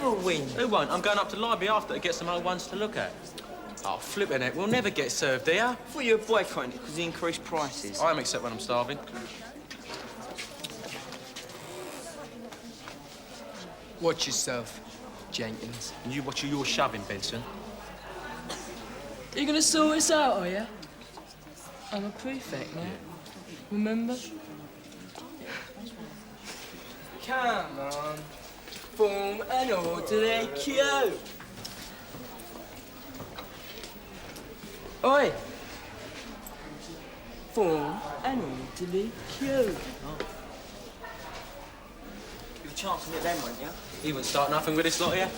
never win. Who won't? I'm going up to the library after to get some old ones to look at. Oh, flipping it. We'll never get served here. I thought you were boycotting it because of the increased prices. I am, except when I'm starving. Watch yourself, Jenkins. And you watch who you're shoving, Benson. You gonna sort us out, are you? I'm a prefect now. Remember? Come on. Form an orderly queue. Oi! Form an orderly queue. You were chancing at them, weren't you? He wouldn't start nothing with this lot here.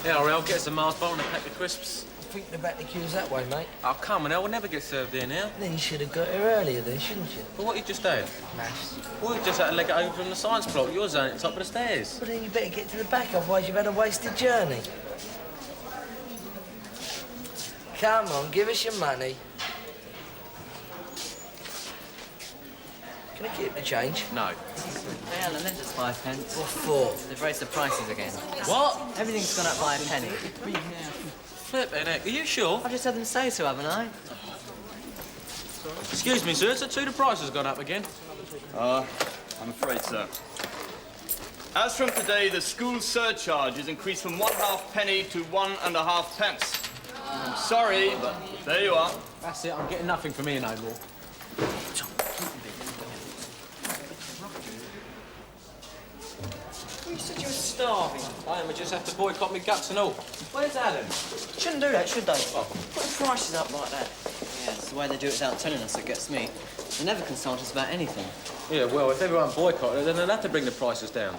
Yeah, I'll get us a Mars bar and a pack of crisps. I think the back the queue's that way, mate. Oh, come on, we'll never get served here now. Then you should have got here earlier then, shouldn't you? But what you just did? Maths. Well, you just had to leg it over from the science block. Yours ain't at the top of the stairs. But then you better get to the back, otherwise you've had a wasted journey. Come on, give us your money. Can I keep the change? No. Hey, Alan, lend us 5 pence. What for? They've raised the prices again. What? Everything's gone up by a penny. Flipping heck, are you sure? I've just had them say so, haven't I? Excuse me, sir, so too the price has gone up again? I'm afraid so. As from today, the school surcharge is increased from 1/2 penny to 1.5 pence. I'm sorry, but there you are. That's it, I'm getting nothing from here no more. You said you were starving. I am, I just have to boycott me guts and all. Where's Alan? Shouldn't do that, should they? Put the prices up like that. Yeah, it's the way they do it without telling us that gets me. They never consult us about anything. Yeah, well, if everyone boycotted it, then they'll have to bring the prices down.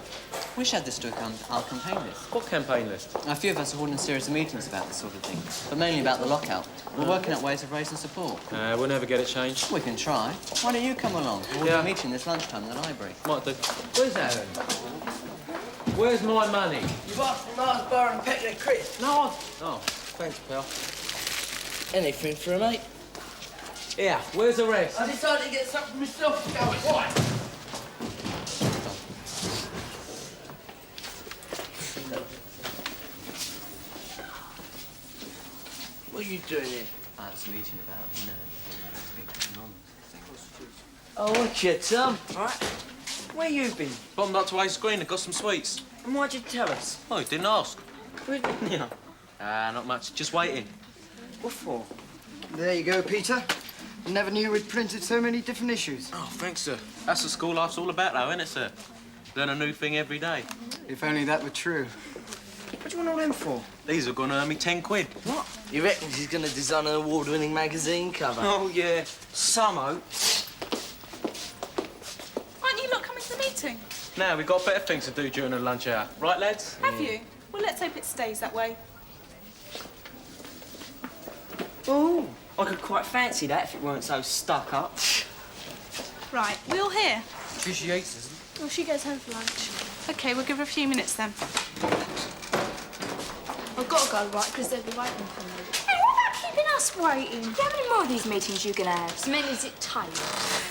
We should add this to our campaign list. What campaign list? A few of us are holding a series of meetings about this sort of thing, but mainly about the lockout. We're working out ways of raising support. We'll never get it changed. We can try. Why don't you come along? We'll Yeah. be meeting this lunchtime in the library. Might do. Where's Alan? Where's my money? You've asked for Mars bar and packet of crisps. No. Oh, thanks, pal. Anything for a mate? Yeah, where's the rest? I decided to get something myself to go with. Why? What are you doing here? I was meeting about, what's been going on. Oh, watch it, Tom. Right. Where you been? Bombed up to Ace Green and got some sweets. And why'd you tell us? Oh, you didn't ask. Where didn't you? Not much. Just waiting. What for? There you go, Peter. I never knew we'd printed so many different issues. Oh, thanks, sir. That's what school life's all about, though, isn't it, sir? Learn a new thing every day. If only that were true. What do you want all them for? These are going to earn me 10 quid. What? You reckon she's going to design an award-winning magazine cover? Oh, yeah. Some hope. Aren't you lot coming to the meeting? Now, we've got better things to do during the lunch hour. Right, lads? Have you? Well, let's hope it stays that way. Oh, I could quite fancy that if it weren't so stuck up. Right, we all here? She hates us. Well, she goes home for lunch. OK, we'll give her a few minutes then. I've got to go, right, because they'll be waiting for me. Hey, what about keeping us waiting? How many more of these meetings you gonna have? As many as it takes.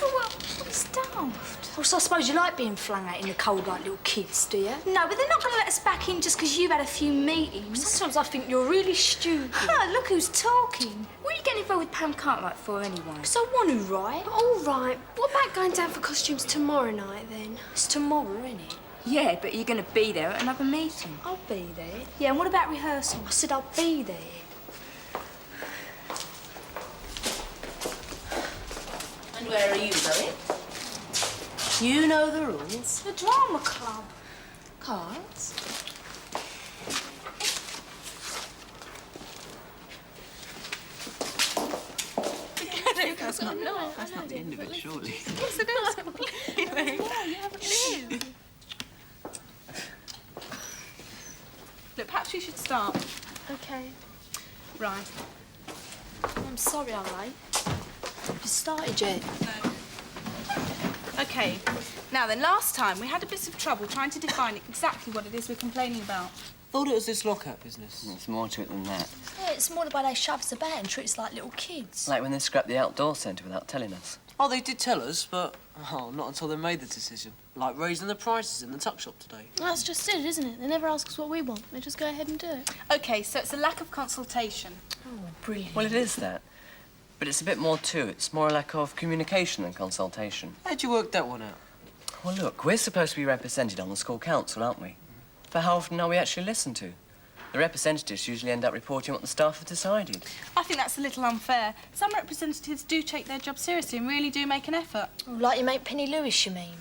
Oh, well, it's daft. Well, so I suppose you like being flung out in the cold like little kids, do you? No, but they're not going to let us back in just because you've had a few meetings. Sometimes I think you're really stupid. Oh, look who's talking. What are you getting involved with Pam Cartwright for, anyway? Because I want to write. All right. What about going down for costumes tomorrow night, then? It's tomorrow, isn't it? Yeah, but you're going to be there at another meeting. I'll be there. Yeah, and what about rehearsal? I said I'll be there. And where are you going? You know the rules. The drama club. Cards? That's not the end of it, surely. Yes, it is. Completely. It is. Look, perhaps we should start. OK. Right. I'm sorry I'm late. Have you started yet? No. OK. Now then, last time we had a bit of trouble trying to define exactly what it is we're complaining about. Thought it was this lockout business. There's more to it than that. Yeah, it's more the way they shove us about and treat us like little kids. Like when they scrapped the outdoor centre without telling us. Oh, they did tell us, but not until they made the decision. Like raising the prices in the tuck shop today. Well, that's just it, isn't it? They never ask us what we want. They just go ahead and do it. OK, so it's a lack of consultation. Oh, brilliant. Well, it is that. But it's a bit more too. It's more a lack of communication than consultation. How'd you work that one out? Well, look, we're supposed to be represented on the school council, aren't we? But how often are we actually listened to? The representatives usually end up reporting what the staff have decided. I think that's a little unfair. Some representatives do take their job seriously and really do make an effort. Like your mate Penny Lewis, you mean?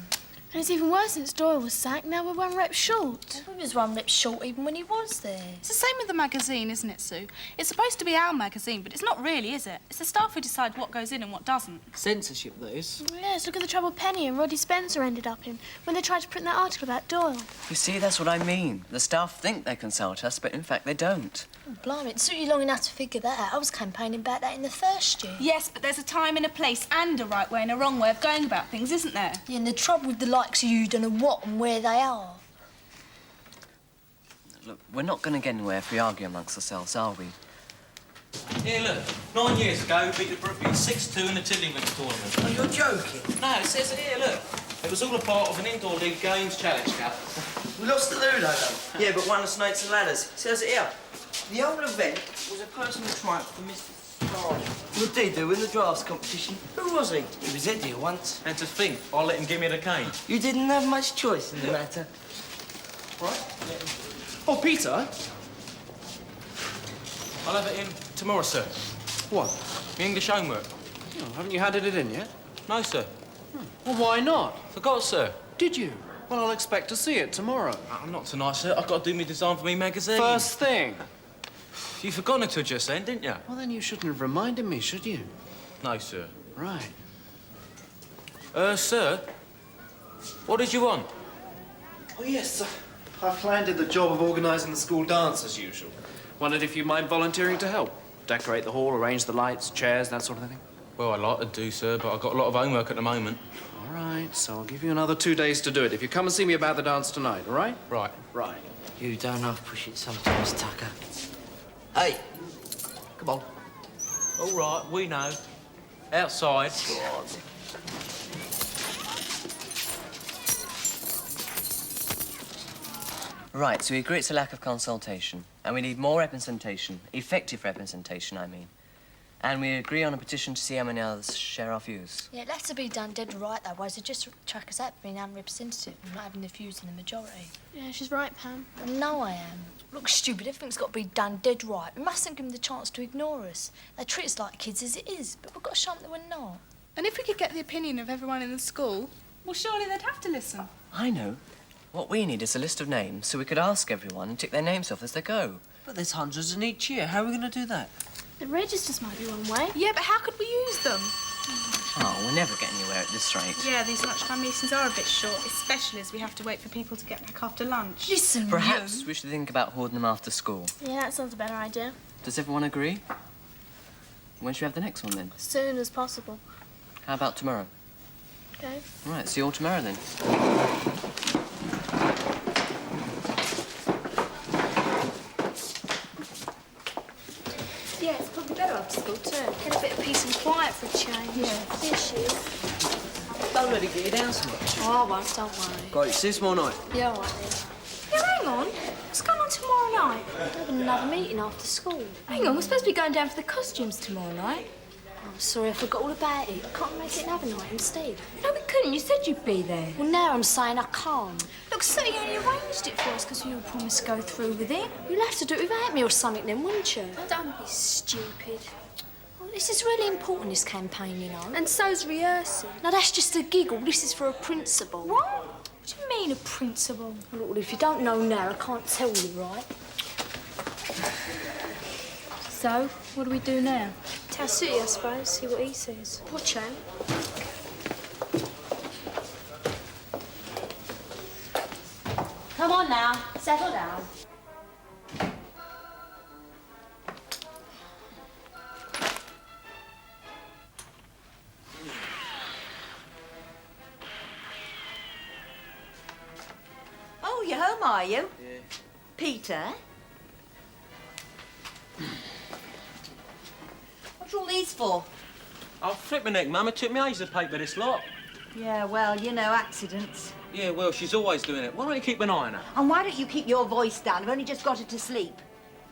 And it's even worse since Doyle was sacked. Now we're one rep short. We was one rep short even when he was there. It's the same with the magazine, isn't it, Sue? It's supposed to be our magazine, but it's not really, is it? It's the staff who decide what goes in and what doesn't. Censorship, that is. Yes, look at the trouble Penny and Roddy Spencer ended up in when they tried to print that article about Doyle. You see, that's what I mean. The staff think they consult us, but in fact they don't. Oh, blimey, it took you long enough to figure that out. I was campaigning about that in the first year. Yes, but there's a time and a place and a right way and a wrong way of going about things, isn't there? Yeah, and the trouble with the likes of you don't know what and where they are. Look, we're not going to get anywhere if we argue amongst ourselves, are we? Here, look. 9 years ago, we beat the Brookfield 6-2 in the Tiddlywinks tournament. Oh, you're joking. No, it says it here, look. It was all a part of an indoor league games challenge cup. We lost the Ludo, though. Yeah, but won the Snakes and Ladders. It says it here. The whole event was a personal triumph for Mr. Starling. What did he do in the drafts competition? Who was he? He was Eddie once. And to think, I let him give me the cane. You didn't have much choice in the matter. Right? Oh, Peter. I'll have it in tomorrow, sir. What? My English homework. Oh, haven't you handed it in yet? No, sir. Well, why not? Forgot, sir. Did you? Well, I'll expect to see it tomorrow. Not tonight, sir. I've got to do my design for me magazine. First thing. You forgot until just then, didn't you? Well, then you shouldn't have reminded me, should you? No, sir. Right. Sir? What did you want? Oh, yes. I've landed the job of organising the school dance as usual. Wondered if you mind volunteering to help. Decorate the hall, arrange the lights, chairs, that sort of thing. Well, I'd like to do, sir, but I've got a lot of homework at the moment. All right, so I'll give you another 2 days to do it. If you come and see me about the dance tonight, all right? Right. Right. You don't half push it sometimes, Tucker. Hey, come on. All right, we know. Outside. Right, so we agree it's a lack of consultation. And we need more representation. Effective representation, I mean. And we agree on a petition to see how many others share our views. Yeah, it'll have to be done dead right, though, otherwise it just track us out being unrepresentative and not having the views in the majority. Yeah, she's right, Pam. I know I am. Look, stupid, everything's got to be done dead right. We mustn't give them the chance to ignore us. They treat us like kids as it is, but we've got to show them that we're not. And if we could get the opinion of everyone in the school, well, surely they'd have to listen. I know. What we need is a list of names so we could ask everyone and tick their names off as they go. But there's hundreds in each year. How are we going to do that? The registers might be one way. Yeah, but how could we use them? Oh, we'll never get anywhere at this rate. Yeah, these lunchtime meetings are a bit short, especially as we have to wait for people to get back after lunch. Listen, Perhaps we should think about holding them after school. Yeah, that sounds a better idea. Does everyone agree? When should we have the next one, then? As soon as possible. How about tomorrow? Okay. All right, see you all tomorrow, then. Yeah, it's probably better after school too. Get a bit of peace and quiet for a change. Yeah. Here she is. Don't let it get you down so much. Oh, I won't, don't worry. Great, see you tomorrow night. Yeah, all right then. Yeah, hang on. What's going on tomorrow night? We're having another meeting after school. Hang on, we're supposed to be going down for the costumes tomorrow night. Oh, sorry, I forgot all about it. Can't we make it another night instead? No, we couldn't. You said you'd be there. Well, now I'm saying I can't. Look, so you only arranged it for us because you promised to go through with it. You'll have to do it without me or something then, wouldn't you? Oh, don't be stupid. Well, this is really important, this campaign, you know. And so's rehearsing. No, that's just a giggle. This is for a principal. What? What do you mean, a principal? Well, if you don't know now, I can't tell you, right? So, what do we do now? Tell Sooty, I suppose, see what he says. Watch out. Come on now, settle down. Oh, you're home, are you? Yeah. Peter? What are all these for? Oh, flip my neck, Mum. It took me ages to paper this lot. Yeah, well, you know, accidents. Yeah, well, she's always doing it. Why don't you keep an eye on her? And why don't you keep your voice down? I've only just got her to sleep.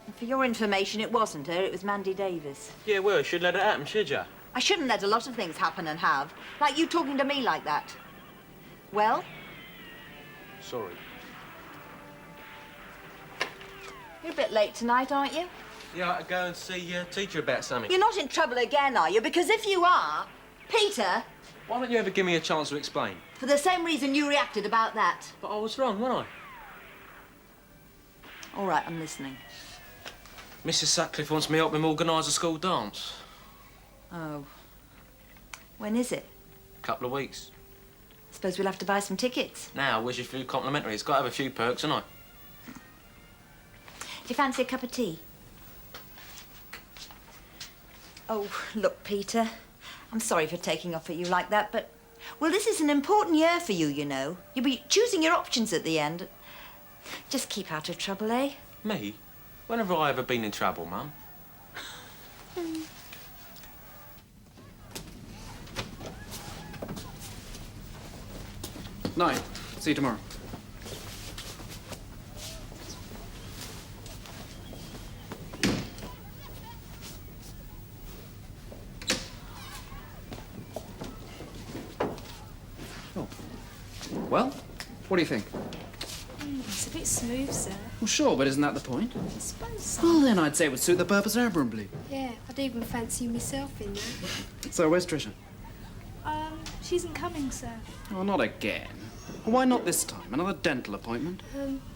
And for your information, it wasn't her, it was Mandy Davis. Yeah, well, you should let it happen, should ya? I shouldn't let a lot of things happen and have. Like you talking to me like that. Well, Sorry. you're a bit late tonight, aren't you? Yeah, I could go and see your teacher about something. You're not in trouble again, are you? Because if you are, Peter, Why don't you ever give me a chance to explain? for the same reason you reacted about that. But I was wrong, wasn't All right, I'm listening. I? Mrs. Sutcliffe wants me to help him organise a school dance. Oh. When is it? Couple of weeks. Suppose we'll have to buy some tickets. Now, where's your food complimentary? It's got to have a few perks, hasn't it? Do you fancy a cup of tea? Oh, look, Peter. I'm sorry for taking off at you like that, but... Well, this is an important year for you, you know. You'll be choosing your options at the end. Just keep out of trouble, eh? Me? When have I ever been in trouble, Mum? Night. See you tomorrow. Oh. Well, what do you think? It's a bit smooth, sir. Well, sure, but isn't that the point? I suppose so. Well, then I'd say it would suit the purpose admirably. Yeah, I'd even fancy myself in that. So, where's Tricia? She isn't coming, sir. Oh, not again. Well, why not this time? Another dental appointment?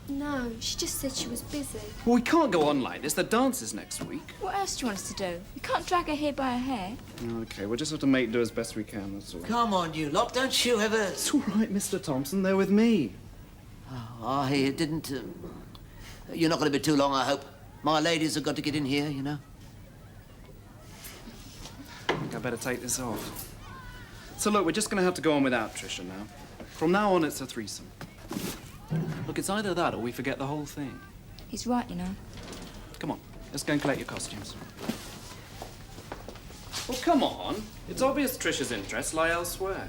No, she just said she was busy. Well, we can't go on like this. The dance is next week. What else do you want us to do? We can't drag her here by her hair. Okay, we'll just have to make do as best we can, that's all. Come on, you lot, don't you ever... It's all right, Mr. Thompson. They're with me. Oh, I didn't... You're not going to be too long, I hope. My ladies have got to get in here, you know. I think I better take this off. So, look, we're just going to have to go on without Tricia now. From now on, it's a threesome. Look, it's either that or we forget the whole thing. He's right, you know. Come on, let's go and collect your costumes. Well, come on. It's obvious Tricia's interests lie elsewhere.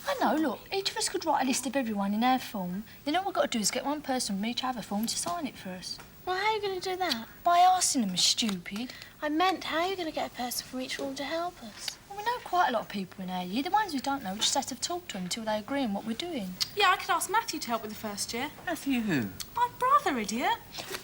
I know, look, each of us could write a list of everyone in our form. Then all we've got to do is get one person from each other form to sign it for us. Well, how are you going to do that? By asking them, stupid. I meant, how are you going to get a person from each form to help us? Well, we know quite a lot of people in our year. The ones we don't know, we just have to talk to them until they agree on what we're doing. Yeah, I could ask Matthew to help with the first year. Matthew who? My brother, idiot.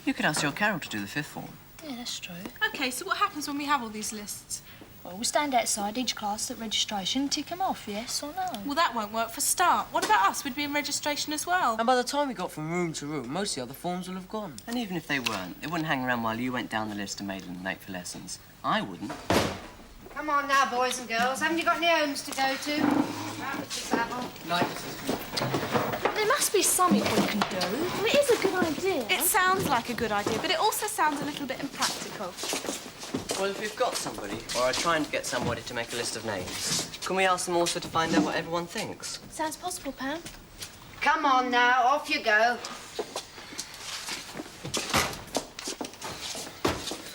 You could ask your Carol to do the fifth form. Yeah, that's true. OK, so what happens when we have all these lists? Well, we stand outside each class at registration and tick them off, yes or no. Well, that won't work for start. What about us? We'd be in registration as well. And by the time we got from room to room, most of the other forms will have gone. And even if they weren't, they wouldn't hang around while you went down the list and made them late for lessons. I wouldn't. Come on now, boys and girls. Haven't you got any homes to go to? Right, Mr. Savile. Night. There must be something we can do. Well, it is a good idea. It sounds like a good idea, but it also sounds a little bit impractical. Well, if we've got somebody, or are trying to get somebody to make a list of names, can we ask them also to find out what everyone thinks? Sounds possible, Pam. Come on now, off you go.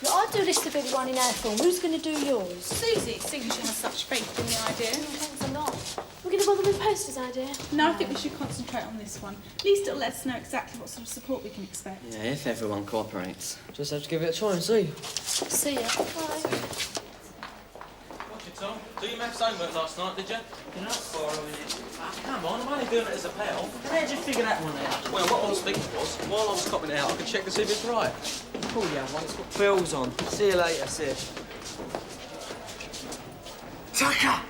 Well, I'll do a list of everyone in our form. Who's going to do yours? Susie, seeing she has such faith in the idea. Thanks a lot. We're going to bother with posters, idea. No, I think we should concentrate on this one. At least it'll let us know exactly what sort of support we can expect. Yeah, if everyone cooperates. Just have to give it a try and see. See ya. Bye. Watch it, Tom. Do your maths homework last night, did you? You're not borrowing it. Come on, I'm only doing it as a pal. How did you figure that one out? Well, what I was thinking was, while I was copying it out, I could check to see if it's right. Oh, yeah, well, it's got bells on. See you later, Sid. Tucker!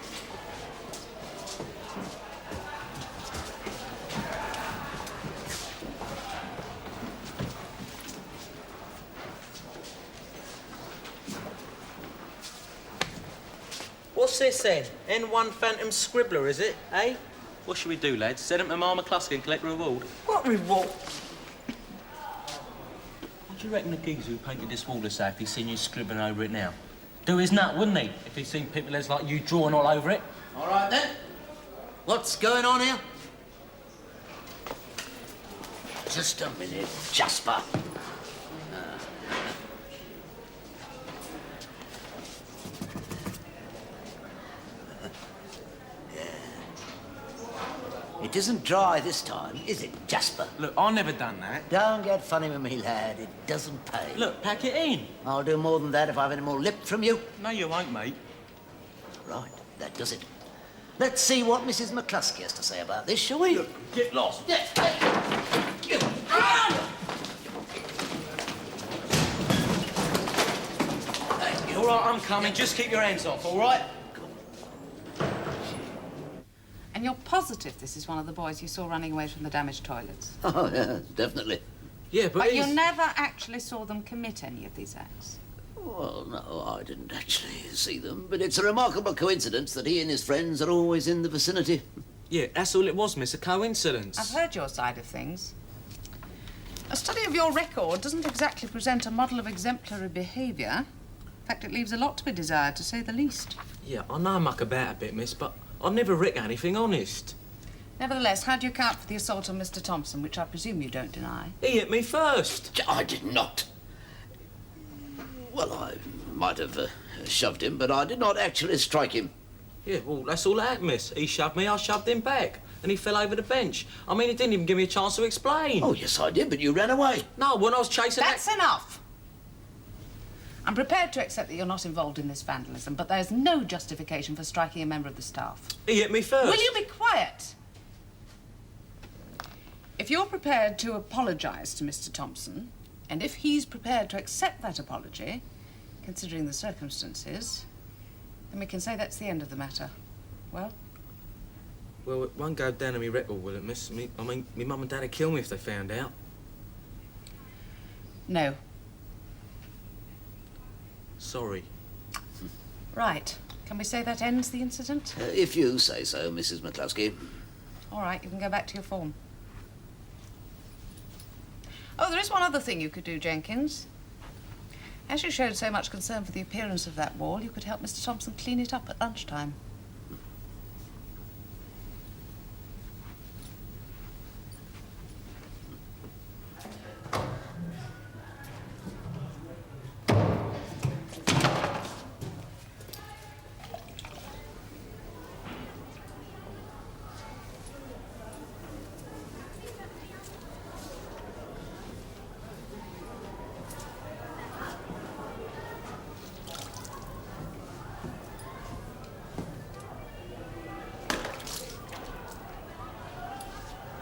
What's this then? N1 Phantom Scribbler, is it? Eh? What should we do, lads? Send him to Ma McCluskey and collect a reward? What reward? What do you reckon the geezer who painted this wall would say if he'd seen you scribbling over it now? Do his nut, wouldn't he? If he'd seen people like you drawing all over it? All right, then. What's going on here? Just a minute, Jasper. It isn't dry this time, is it, Jasper? Look, I never done that. Don't get funny with me, lad. It doesn't pay. Look, pack it in. I'll do more than that if I have any more lip from you. No, you won't, mate. Right, that does it. Let's see what Mrs. McCluskey has to say about this, shall we? Look, get lost. Yeah. All right, I'm coming. Just keep your hands off, all right? And you're positive this is one of the boys you saw running away from the damaged toilets? Oh, yeah, definitely. Yeah, But you never actually saw them commit any of these acts? Well, no, I didn't actually see them, but it's a remarkable coincidence that he and his friends are always in the vicinity. Yeah, that's all it was, miss, a coincidence. I've heard your side of things. A study of your record doesn't exactly present a model of exemplary behaviour. In fact, it leaves a lot to be desired, to say the least. Yeah, I know I muck about a bit, miss, but I never wreck anything honest. Nevertheless, how do you account for the assault on Mr. Thompson, which I presume you don't deny? He hit me first. I did not. Well, I might have shoved him, but I did not actually strike him. Yeah, well, that's all that, miss. He shoved me, I shoved him back. And he fell over the bench. I mean, he didn't even give me a chance to explain. Oh, yes, I did, but you ran away. No, when I was chasing That's enough! I'm prepared to accept that you're not involved in this vandalism, but there's no justification for striking a member of the staff. He hit me first. Will you be quiet? If you're prepared to apologise to Mr. Thompson, and if he's prepared to accept that apology, considering the circumstances, then we can say that's the end of the matter. Well? Well, it won't go down in my record, will it, miss? I mean, me mum and dad'd kill me if they found out. No. Sorry. Right. Can we say that ends the incident? If you say so, Mrs. McCluskey. All right, you can go back to your form. Oh, there is one other thing you could do, Jenkins. As you showed so much concern for the appearance of that wall, you could help Mr. Thompson clean it up at lunchtime.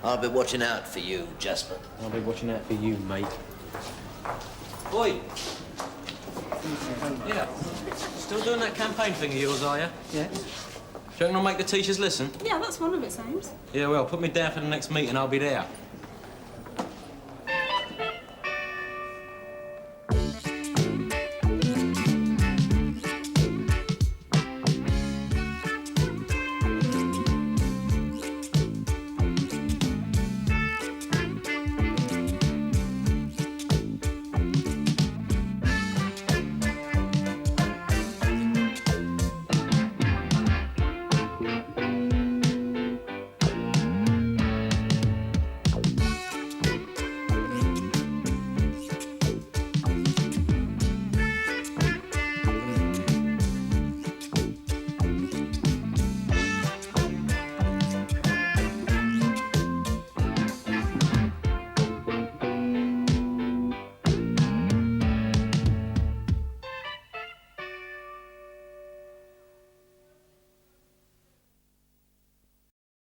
I'll be watching out for you, Jasper. I'll be watching out for you, mate. Oi! Yeah. Still doing that campaign thing of yours, are you? Yeah. Do you reckon I'll make the teachers listen? Yeah, that's one of its aims. Yeah, well, put me down for the next meeting, I'll be there.